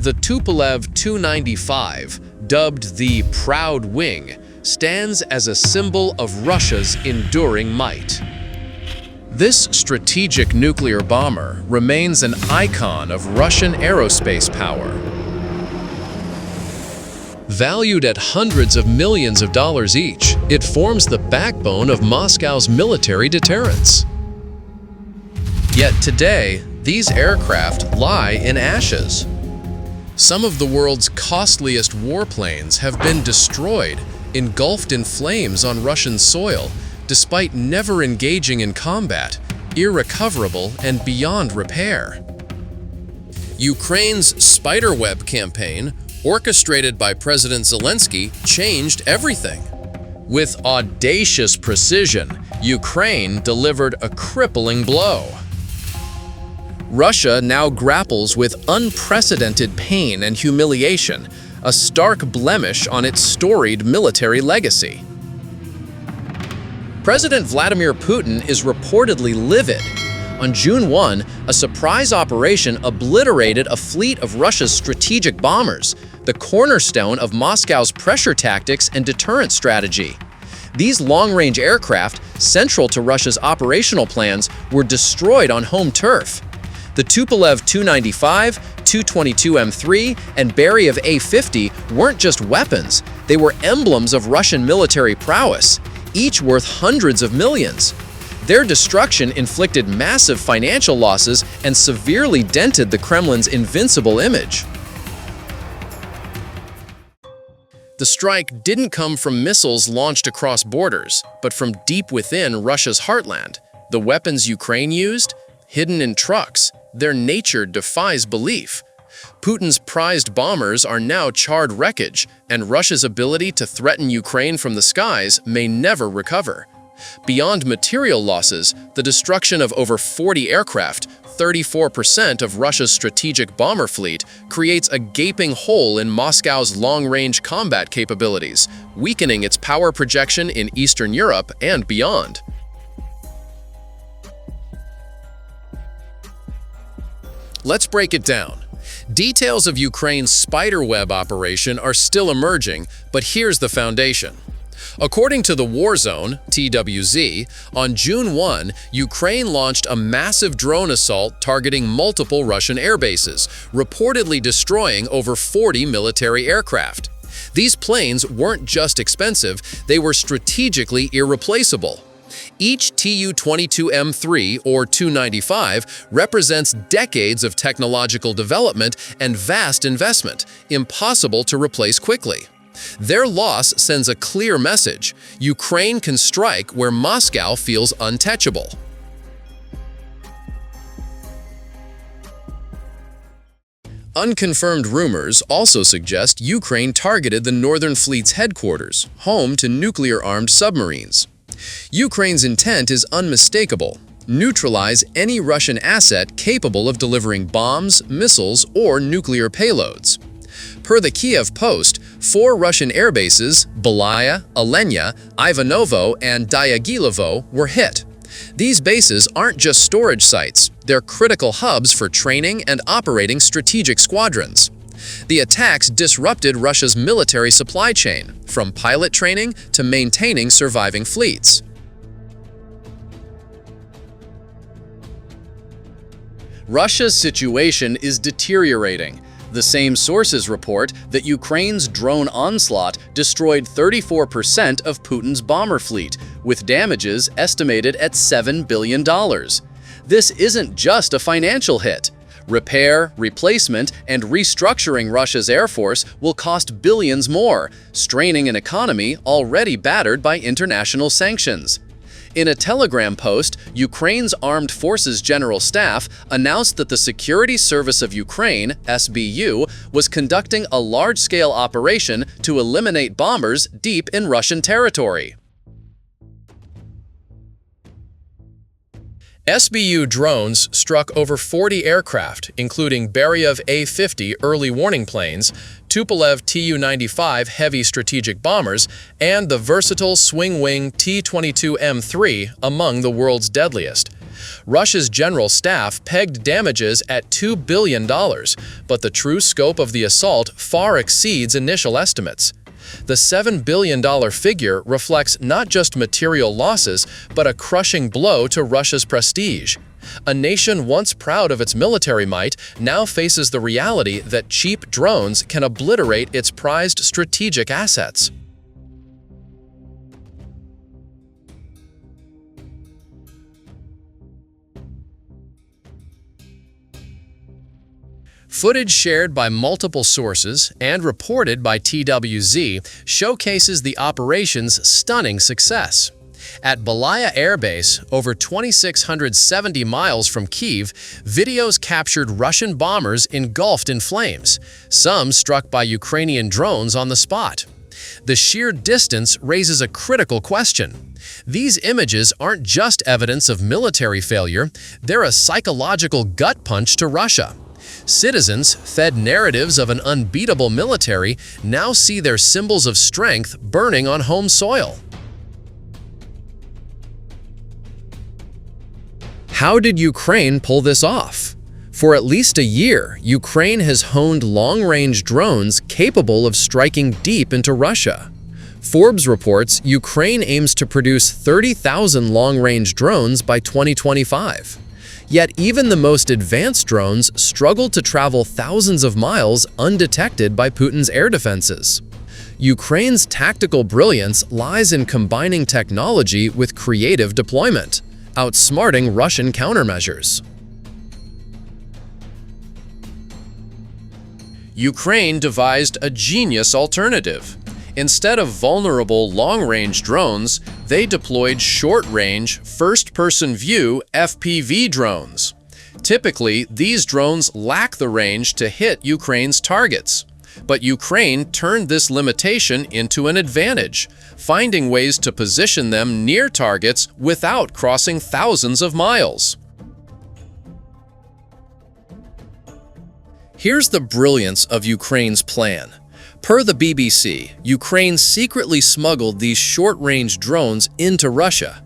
The Tupolev Tu-95, dubbed the Proud Wing, stands as a symbol of Russia's enduring might. This strategic nuclear bomber remains an icon of Russian aerospace power. Valued at hundreds of millions of dollars each, it forms the backbone of Moscow's military deterrence. Yet today, these aircraft lie in ashes. Some of the world's costliest warplanes have been destroyed, engulfed in flames on Russian soil, despite never engaging in combat, irrecoverable and beyond repair. Ukraine's Spiderweb campaign, orchestrated by President Zelensky, changed everything. With audacious precision, Ukraine delivered a crippling blow. Russia now grapples with unprecedented pain and humiliation, a stark blemish on its storied military legacy. President Vladimir Putin is reportedly livid. On June 1, a surprise operation obliterated a fleet of Russia's strategic bombers, the cornerstone of Moscow's pressure tactics and deterrent strategy. These long-range aircraft, central to Russia's operational plans, were destroyed on home turf. The Tupolev Tu-95, Tu-22M3, and Beriev A-50 weren't just weapons, they were emblems of Russian military prowess, each worth hundreds of millions. Their destruction inflicted massive financial losses and severely dented the Kremlin's invincible image. The strike didn't come from missiles launched across borders, but from deep within Russia's heartland. The weapons Ukraine used? Hidden in trucks. Their nature defies belief. Putin's prized bombers are now charred wreckage, and Russia's ability to threaten Ukraine from the skies may never recover. Beyond material losses, the destruction of over 40 aircraft, 34% of Russia's strategic bomber fleet, creates a gaping hole in Moscow's long-range combat capabilities, weakening its power projection in Eastern Europe and beyond. Let's break it down. Details of Ukraine's Spiderweb operation are still emerging, but here's the foundation. According to the Warzone, TWZ, on June 1, Ukraine launched a massive drone assault targeting multiple Russian airbases, reportedly destroying over 40 military aircraft. These planes weren't just expensive, they were strategically irreplaceable. Each Tu-22M3 or Tu-95 represents decades of technological development and vast investment, impossible to replace quickly. Their loss sends a clear message: Ukraine can strike where Moscow feels untouchable. Unconfirmed rumors also suggest Ukraine targeted the Northern Fleet's headquarters, home to nuclear-armed submarines. Ukraine's intent is unmistakable: neutralize any Russian asset capable of delivering bombs, missiles, or nuclear payloads. Per the Kiev Post, 4 Russian airbases, Belaya, Alenia, Ivanovo, and Dyagilevo, were hit. These bases aren't just storage sites, they're critical hubs for training and operating strategic squadrons. The attacks disrupted Russia's military supply chain, from pilot training to maintaining surviving fleets. Russia's situation is deteriorating. The same sources report that Ukraine's drone onslaught destroyed 34% of Putin's bomber fleet, with damages estimated at $7 billion. This isn't just a financial hit. Repair, replacement, and restructuring Russia's air force will cost billions more, straining an economy already battered by international sanctions. In a Telegram post, Ukraine's Armed Forces General Staff announced that the Security Service of Ukraine, SBU, was conducting a large-scale operation to eliminate bombers deep in Russian territory. SBU drones struck over 40 aircraft, including Beriev A-50 early warning planes, Tupolev Tu-95 heavy strategic bombers, and the versatile swing-wing T-22M3 among the world's deadliest. Russia's general staff pegged damages at $2 billion, but the true scope of the assault far exceeds initial estimates. The $7 billion figure reflects not just material losses, but a crushing blow to Russia's prestige. A nation once proud of its military might now faces the reality that cheap drones can obliterate its prized strategic assets. Footage shared by multiple sources and reported by TWZ showcases the operation's stunning success. At Belaya Air Base, over 2,670 miles from Kyiv, videos captured Russian bombers engulfed in flames, some struck by Ukrainian drones on the spot. The sheer distance raises a critical question. These images aren't just evidence of military failure, they're a psychological gut punch to Russia. Citizens, fed narratives of an unbeatable military, now see their symbols of strength burning on home soil. How did Ukraine pull this off? For at least a year, Ukraine has honed long-range drones capable of striking deep into Russia. Forbes reports Ukraine aims to produce 30,000 long-range drones by 2025. Yet even the most advanced drones struggle to travel thousands of miles undetected by Putin's air defenses. Ukraine's tactical brilliance lies in combining technology with creative deployment, outsmarting Russian countermeasures. Ukraine devised a genius alternative. Instead of vulnerable long-range drones, they deployed short-range, first-person view FPV drones. Typically, these drones lack the range to hit Ukraine's targets. But Ukraine turned this limitation into an advantage, finding ways to position them near targets without crossing thousands of miles. Here's the brilliance of Ukraine's plan. Per the BBC, Ukraine secretly smuggled these short-range drones into Russia.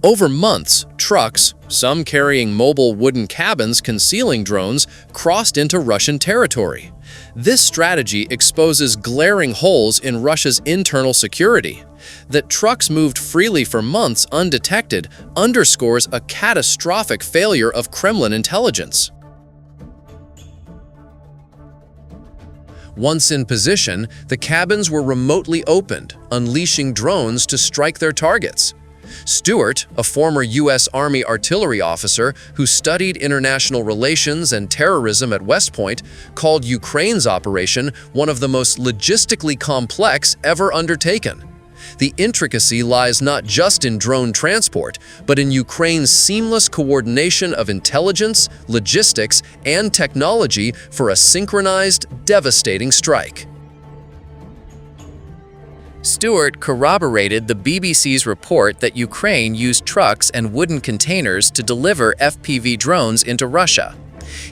Over months, trucks, some carrying mobile wooden cabins concealing drones, crossed into Russian territory. This strategy exposes glaring holes in Russia's internal security. That trucks moved freely for months undetected underscores a catastrophic failure of Kremlin intelligence. Once in position, the cabins were remotely opened, unleashing drones to strike their targets. Stewart, a former U.S. Army artillery officer who studied international relations and terrorism at West Point, called Ukraine's operation one of the most logistically complex ever undertaken. The intricacy lies not just in drone transport, but in Ukraine's seamless coordination of intelligence, logistics, and technology for a synchronized, devastating strike. Stewart corroborated the BBC's report that Ukraine used trucks and wooden containers to deliver FPV drones into Russia.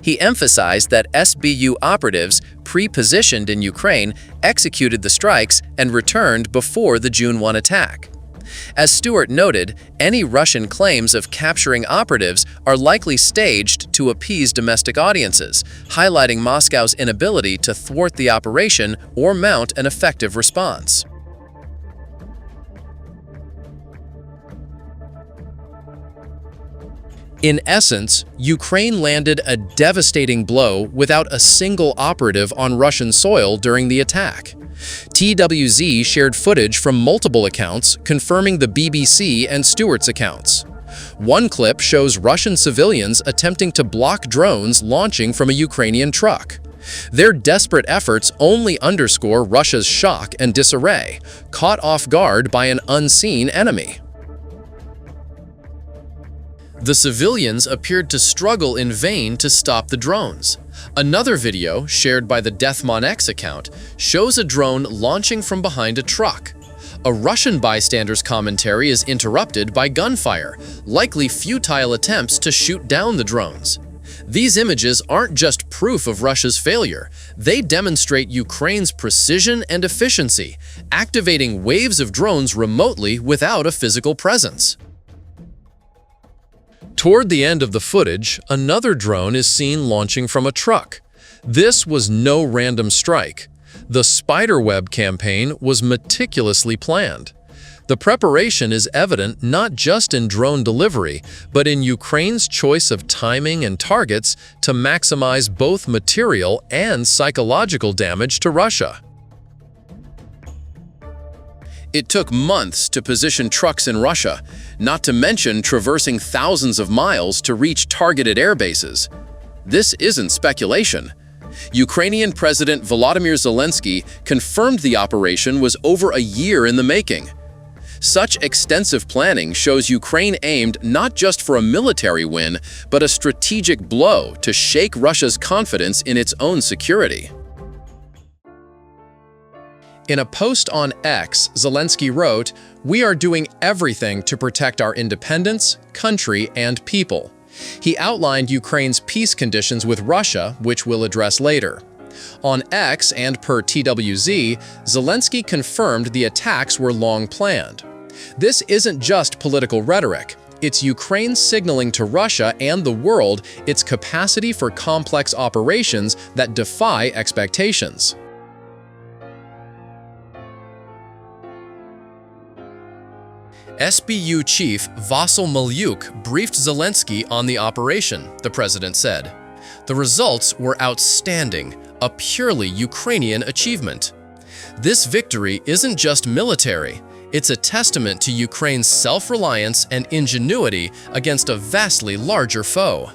He emphasized that SBU operatives, pre-positioned in Ukraine, executed the strikes and returned before the June 1 attack. As Stewart noted, any Russian claims of capturing operatives are likely staged to appease domestic audiences, highlighting Moscow's inability to thwart the operation or mount an effective response. In essence, Ukraine landed a devastating blow without a single operative on Russian soil during the attack. TWZ shared footage from multiple accounts confirming the BBC and Stewart's accounts. One clip shows Russian civilians attempting to block drones launching from a Ukrainian truck. Their desperate efforts only underscore Russia's shock and disarray, caught off guard by an unseen enemy. The civilians appeared to struggle in vain to stop the drones. Another video, shared by the DeathmonX account, shows a drone launching from behind a truck. A Russian bystander's commentary is interrupted by gunfire, likely futile attempts to shoot down the drones. These images aren't just proof of Russia's failure, they demonstrate Ukraine's precision and efficiency, activating waves of drones remotely without a physical presence. Toward the end of the footage, another drone is seen launching from a truck. This was no random strike. The Spiderweb campaign was meticulously planned. The preparation is evident not just in drone delivery, but in Ukraine's choice of timing and targets to maximize both material and psychological damage to Russia. It took months to position trucks in Russia, not to mention traversing thousands of miles to reach targeted airbases. This isn't speculation. Ukrainian President Volodymyr Zelensky confirmed the operation was over a year in the making. Such extensive planning shows Ukraine aimed not just for a military win, but a strategic blow to shake Russia's confidence in its own security. In a post on X, Zelensky wrote, "We are doing everything to protect our independence, country, and people." He outlined Ukraine's peace conditions with Russia, which we'll address later. On X and per TWZ, Zelensky confirmed the attacks were long planned. This isn't just political rhetoric. It's Ukraine signaling to Russia and the world its capacity for complex operations that defy expectations. SBU Chief Vasyl Malyuk briefed Zelensky on the operation, the president said. The results were outstanding, a purely Ukrainian achievement. This victory isn't just military, it's a testament to Ukraine's self-reliance and ingenuity against a vastly larger foe.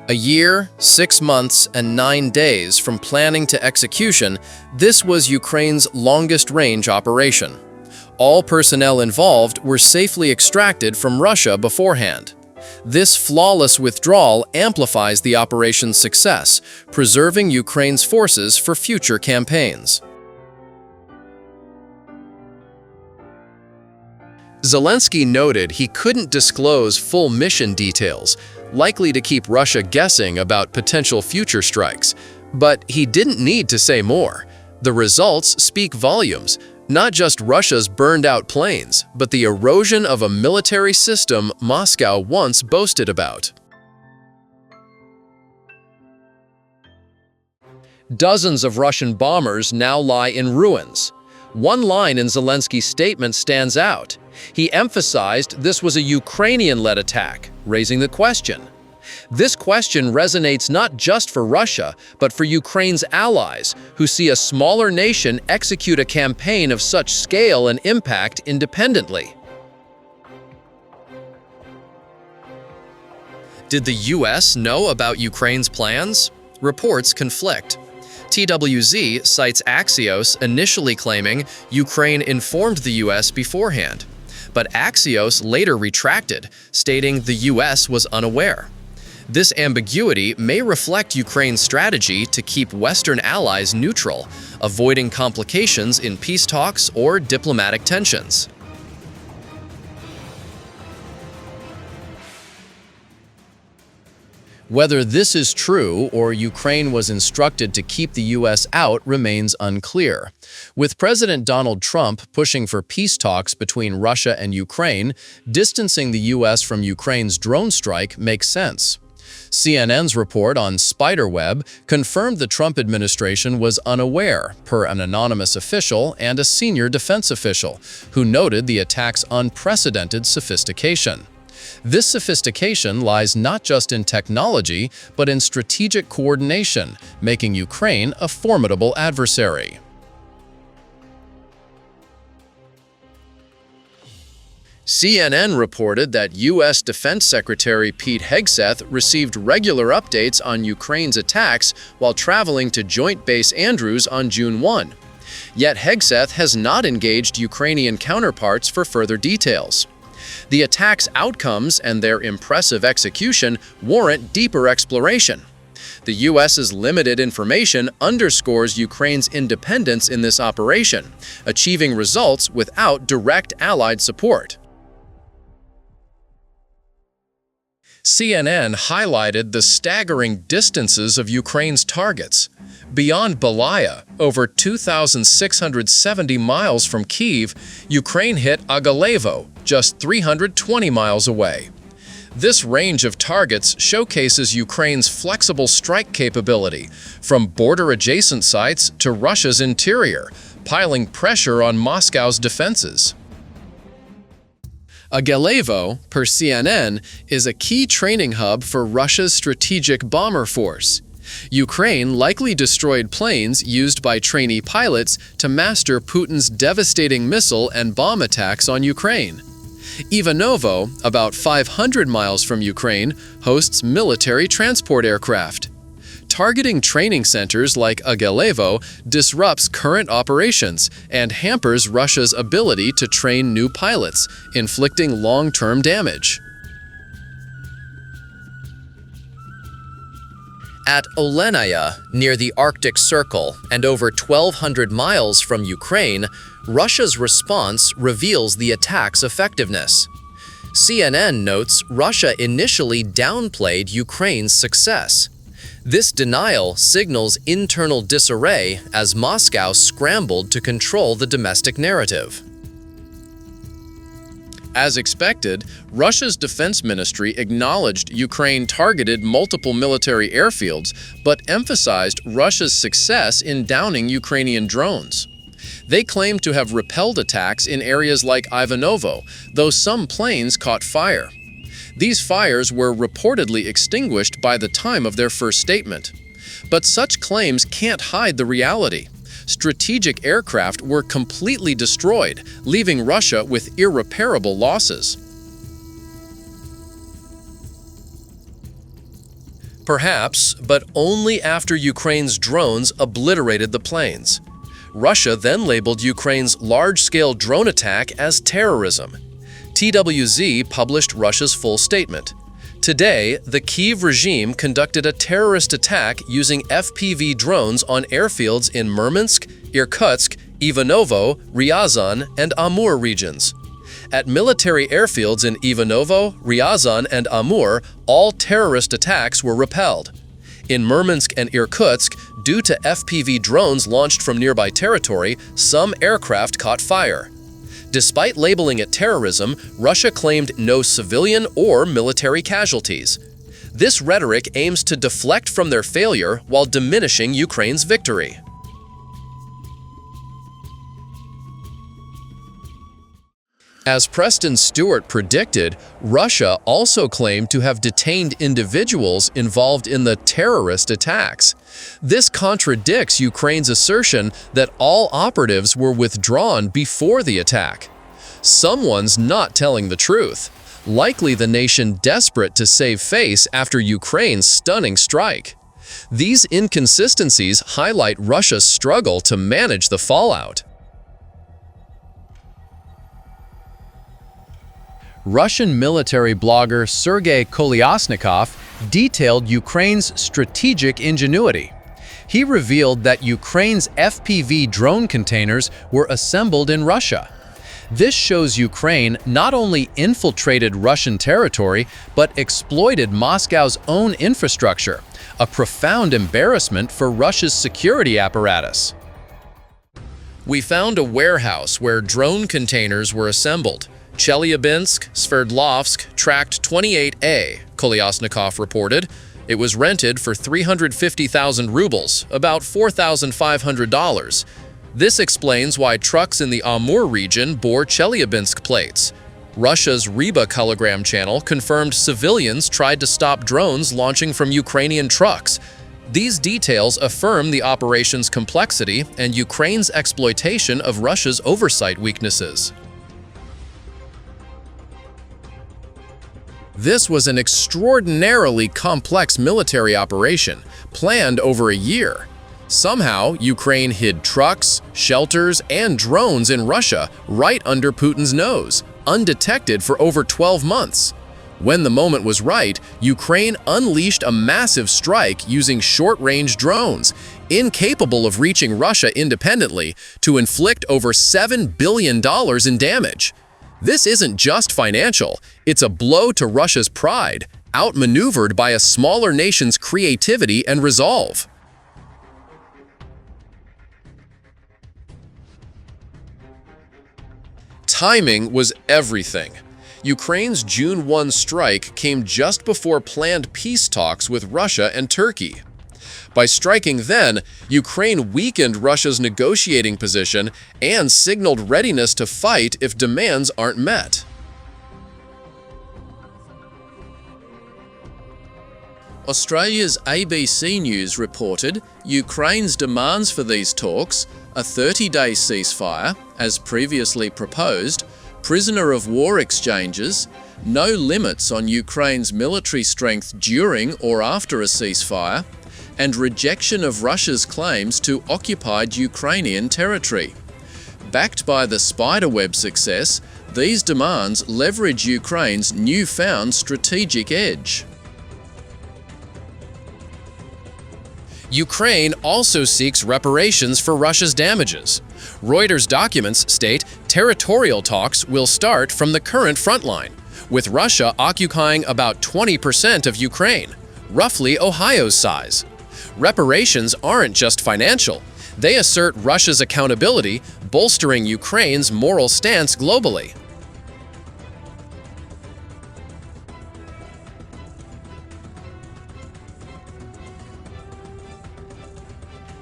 A year, 6 months, and 9 days from planning to execution, this was Ukraine's longest-range operation. All personnel involved were safely extracted from Russia beforehand. This flawless withdrawal amplifies the operation's success, preserving Ukraine's forces for future campaigns. Zelensky noted he couldn't disclose full mission details, likely to keep Russia guessing about potential future strikes. But he didn't need to say more. The results speak volumes. Not just Russia's burned-out planes, but the erosion of a military system Moscow once boasted about. Dozens of Russian bombers now lie in ruins. One line in Zelensky's statement stands out. He emphasized this was a Ukrainian-led attack, raising the question. This question resonates not just for Russia, but for Ukraine's allies, who see a smaller nation execute a campaign of such scale and impact independently. Did the US know about Ukraine's plans? Reports conflict. TWZ cites Axios initially claiming Ukraine informed the US beforehand, but Axios later retracted, stating the US was unaware. This ambiguity may reflect Ukraine's strategy to keep Western allies neutral, avoiding complications in peace talks or diplomatic tensions. Whether this is true or Ukraine was instructed to keep the U.S. out remains unclear. With President Donald Trump pushing for peace talks between Russia and Ukraine, distancing the U.S. from Ukraine's drone strike makes sense. CNN's report on Spiderweb confirmed the Trump administration was unaware, per an anonymous official and a senior defense official, who noted the attack's unprecedented sophistication. This sophistication lies not just in technology, but in strategic coordination, making Ukraine a formidable adversary. CNN reported that U.S. Defense Secretary Pete Hegseth received regular updates on Ukraine's attacks while traveling to Joint Base Andrews on June 1. Yet Hegseth has not engaged Ukrainian counterparts for further details. The attack's outcomes and their impressive execution warrant deeper exploration. The U.S.'s limited information underscores Ukraine's independence in this operation, achieving results without direct Allied support. CNN highlighted the staggering distances of Ukraine's targets. Beyond Belaya, over 2,670 miles from Kyiv, Ukraine hit Agalevo, just 320 miles away. This range of targets showcases Ukraine's flexible strike capability, from border-adjacent sites to Russia's interior, piling pressure on Moscow's defenses. Annihilation, per CNN, is a key training hub for Russia's strategic bomber force. Ukraine likely destroyed planes used by trainee pilots to master Putin's devastating missile and bomb attacks on Ukraine. Ivanovo, about 500 miles from Ukraine, hosts military transport aircraft. Targeting training centers like Annihilation disrupts current operations and hampers Russia's ability to train new pilots, inflicting long-term damage. At Olenaya, near the Arctic Circle and over 1,200 miles from Ukraine, Russia's response reveals the attack's effectiveness. CNN notes Russia initially downplayed Ukraine's success. This denial signals internal disarray as Moscow scrambled to control the domestic narrative. As expected, Russia's defense ministry acknowledged Ukraine targeted multiple military airfields, but emphasized Russia's success in downing Ukrainian drones. They claimed to have repelled attacks in areas like Ivanovo, though some planes caught fire. These fires were reportedly extinguished by the time of their first statement. But such claims can't hide the reality. Strategic aircraft were completely destroyed, leaving Russia with irreparable losses. Perhaps, but only after Ukraine's drones obliterated the planes. Russia then labeled Ukraine's large-scale drone attack as terrorism. TWZ published Russia's full statement. Today, the Kyiv regime conducted a terrorist attack using FPV drones on airfields in Murmansk, Irkutsk, Ivanovo, Ryazan, and Amur regions. At military airfields in Ivanovo, Ryazan, and Amur, all terrorist attacks were repelled. In Murmansk and Irkutsk, due to FPV drones launched from nearby territory, some aircraft caught fire. Despite labeling it terrorism, Russia claimed no civilian or military casualties. This rhetoric aims to deflect from their failure while diminishing Ukraine's victory. As Preston Stewart predicted, Russia also claimed to have detained individuals involved in the terrorist attacks. This contradicts Ukraine's assertion that all operatives were withdrawn before the attack. Someone's not telling the truth, likely the nation desperate to save face after Ukraine's stunning strike. These inconsistencies highlight Russia's struggle to manage the fallout. Russian military blogger Sergei Kolyasnikov detailed Ukraine's strategic ingenuity. He revealed that Ukraine's FPV drone containers were assembled in Russia. This shows Ukraine not only infiltrated Russian territory, but exploited Moscow's own infrastructure, a profound embarrassment for Russia's security apparatus. We found a warehouse where drone containers were assembled. Chelyabinsk, Sverdlovsk, Tract 28A, Kolyasnikov reported. It was rented for 350,000 rubles, about $4,500. This explains why trucks in the Amur region bore Chelyabinsk plates. Russia's Riba Telegram channel confirmed civilians tried to stop drones launching from Ukrainian trucks. These details affirm the operation's complexity and Ukraine's exploitation of Russia's oversight weaknesses. This was an extraordinarily complex military operation, planned over a year. Somehow, Ukraine hid trucks, shelters, and drones in Russia right under Putin's nose, undetected for over 12 months. When the moment was right, Ukraine unleashed a massive strike using short-range drones, incapable of reaching Russia independently, to inflict over $7 billion in damage. This isn't just financial, it's a blow to Russia's pride, outmaneuvered by a smaller nation's creativity and resolve. Timing was everything. Ukraine's June 1 strike came just before planned peace talks with Russia and Turkey. By striking then, Ukraine weakened Russia's negotiating position and signaled readiness to fight if demands aren't met. Australia's ABC News reported Ukraine's demands for these talks, a 30-day ceasefire, as previously proposed, prisoner of war exchanges, no limits on Ukraine's military strength during or after a ceasefire, and rejection of Russia's claims to occupied Ukrainian territory. Backed by the Spiderweb success, these demands leverage Ukraine's newfound strategic edge. Ukraine also seeks reparations for Russia's damages. Reuters documents state territorial talks will start from the current front line, with Russia occupying about 20% of Ukraine, roughly Ohio's size. Reparations aren't just financial. They assert Russia's accountability, bolstering Ukraine's moral stance globally.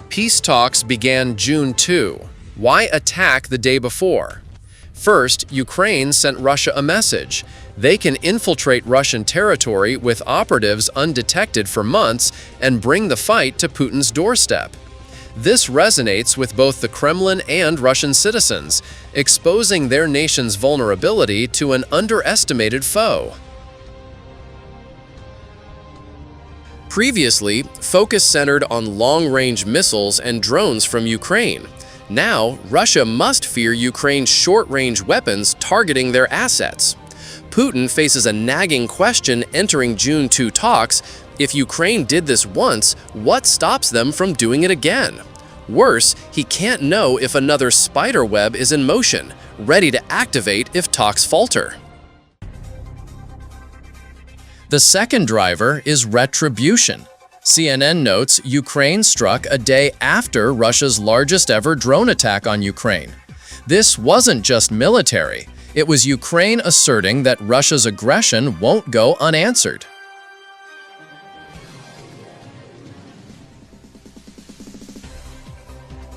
Peace talks began June 2. Why attack the day before? First, Ukraine sent Russia a message. They can infiltrate Russian territory with operatives undetected for months and bring the fight to Putin's doorstep. This resonates with both the Kremlin and Russian citizens, exposing their nation's vulnerability to an underestimated foe. Previously, focus centered on long-range missiles and drones from Ukraine. Now, Russia must fear Ukraine's short-range weapons targeting their assets. Putin faces a nagging question entering June 2 talks: if Ukraine did this once, what stops them from doing it again? Worse, he can't know if another Spiderweb is in motion, ready to activate if talks falter. The second driver is retribution. CNN notes Ukraine struck a day after Russia's largest ever drone attack on Ukraine. This wasn't just military. It was Ukraine asserting that Russia's aggression won't go unanswered.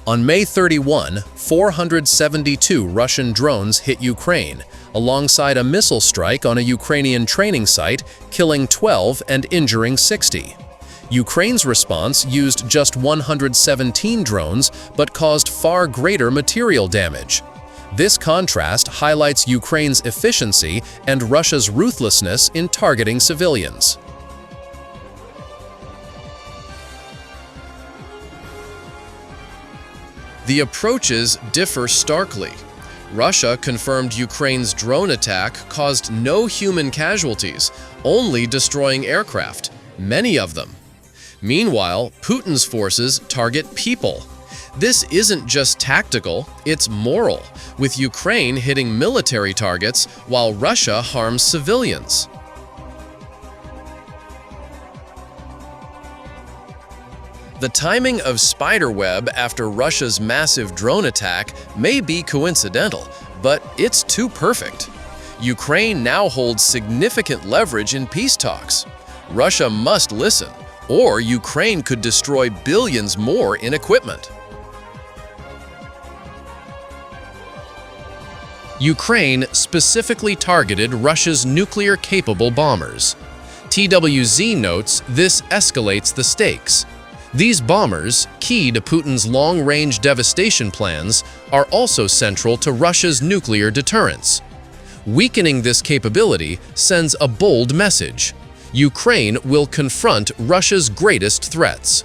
On May 31, 472 Russian drones hit Ukraine, alongside a missile strike on a Ukrainian training site, killing 12 and injuring 60. Ukraine's response used just 117 drones, but caused far greater material damage. This contrast highlights Ukraine's efficiency and Russia's ruthlessness in targeting civilians. The approaches differ starkly. Russia confirmed Ukraine's drone attack caused no human casualties, only destroying aircraft, many of them. Meanwhile, Putin's forces target people. This isn't just tactical, it's moral, with Ukraine hitting military targets while Russia harms civilians. The timing of Spiderweb after Russia's massive drone attack may be coincidental, but it's too perfect. Ukraine now holds significant leverage in peace talks. Russia must listen, or Ukraine could destroy billions more in equipment. Ukraine specifically targeted Russia's nuclear-capable bombers. TWZ notes this escalates the stakes. These bombers, key to Putin's long-range devastation plans, are also central to Russia's nuclear deterrence. Weakening this capability sends a bold message: Ukraine will confront Russia's greatest threats.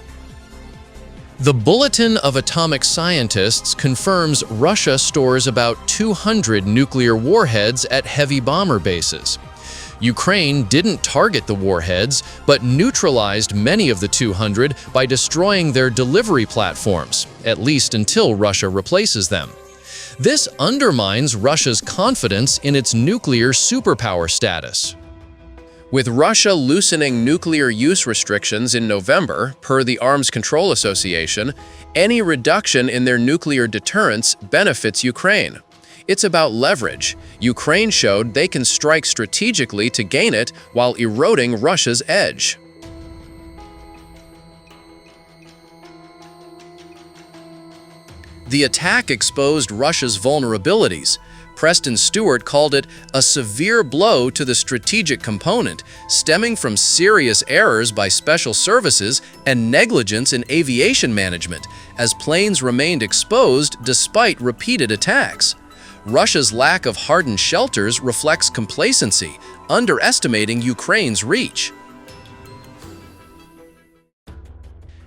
The Bulletin of Atomic Scientists confirms Russia stores about 200 nuclear warheads at heavy bomber bases. Ukraine didn't target the warheads, but neutralized many of the 200 by destroying their delivery platforms, at least until Russia replaces them. This undermines Russia's confidence in its nuclear superpower status. With Russia loosening nuclear use restrictions in November, per the Arms Control Association, any reduction in their nuclear deterrence benefits Ukraine. It's about leverage. Ukraine showed they can strike strategically to gain it while eroding Russia's edge. The attack exposed Russia's vulnerabilities. Preston Stewart called it a severe blow to the strategic component, stemming from serious errors by special services and negligence in aviation management, as planes remained exposed despite repeated attacks. Russia's lack of hardened shelters reflects complacency, underestimating Ukraine's reach.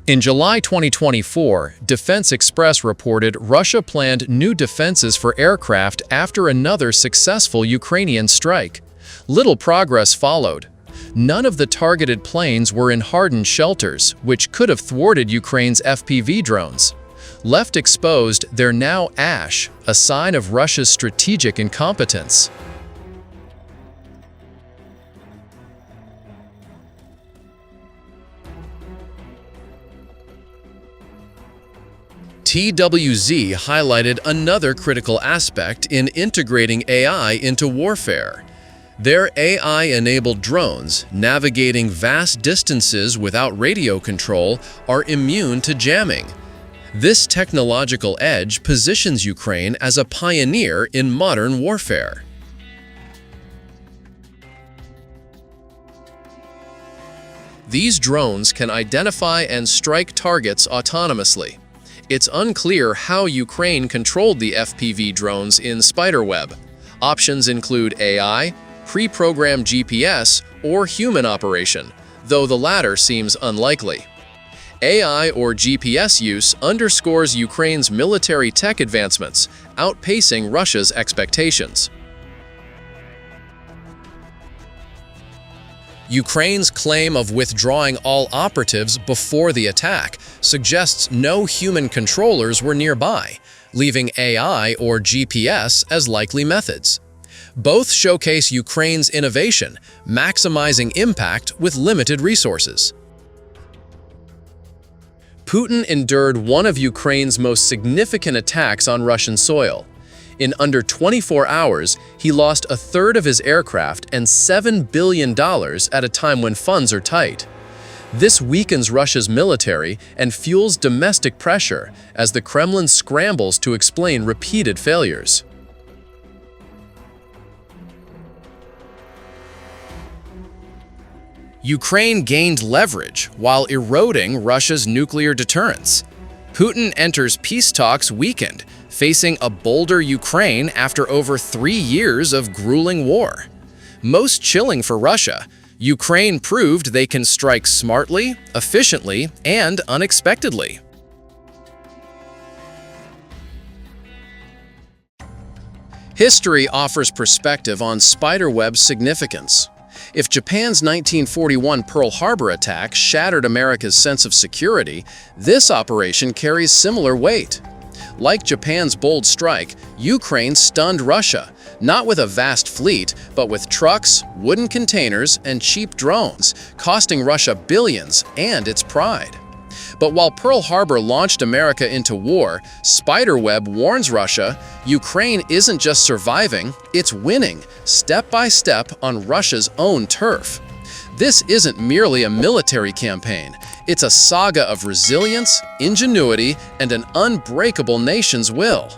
In July 2024, Defense Express reported Russia planned new defenses for aircraft after another successful Ukrainian strike. Little progress followed. None of the targeted planes were in hardened shelters, which could have thwarted Ukraine's FPV drones. Left exposed, they're now ash, a sign of Russia's strategic incompetence. TWZ highlighted another critical aspect in integrating AI into warfare. Their AI-enabled drones, navigating vast distances without radio control, are immune to jamming. This technological edge positions Ukraine as a pioneer in modern warfare. These drones can identify and strike targets autonomously. It's unclear how Ukraine controlled the FPV drones in Spiderweb. Options include AI, pre-programmed GPS, or human operation, though the latter seems unlikely. AI or GPS use underscores Ukraine's military tech advancements, outpacing Russia's expectations. Ukraine's claim of withdrawing all operatives before the attack suggests no human controllers were nearby, leaving AI or GPS as likely methods. Both showcase Ukraine's innovation, maximizing impact with limited resources. Putin endured one of Ukraine's most significant attacks on Russian soil. In under 24 hours, he lost a third of his aircraft and $7 billion at a time when funds are tight. This weakens Russia's military and fuels domestic pressure as the Kremlin scrambles to explain repeated failures. Ukraine gained leverage while eroding Russia's nuclear deterrence. Putin enters peace talks weakened, facing a bolder Ukraine after over 3 years of grueling war. Most chilling for Russia, Ukraine proved they can strike smartly, efficiently, and unexpectedly. History offers perspective on Spiderweb's significance. If Japan's 1941 Pearl Harbor attack shattered America's sense of security, this operation carries similar weight. Like Japan's bold strike, Ukraine stunned Russia, not with a vast fleet, but with trucks, wooden containers, and cheap drones, costing Russia billions and its pride. But while Pearl Harbor launched America into war, Spiderweb warns Russia, Ukraine isn't just surviving, it's winning, step by step on Russia's own turf. This isn't merely a military campaign. It's a saga of resilience, ingenuity, and an unbreakable nation's will.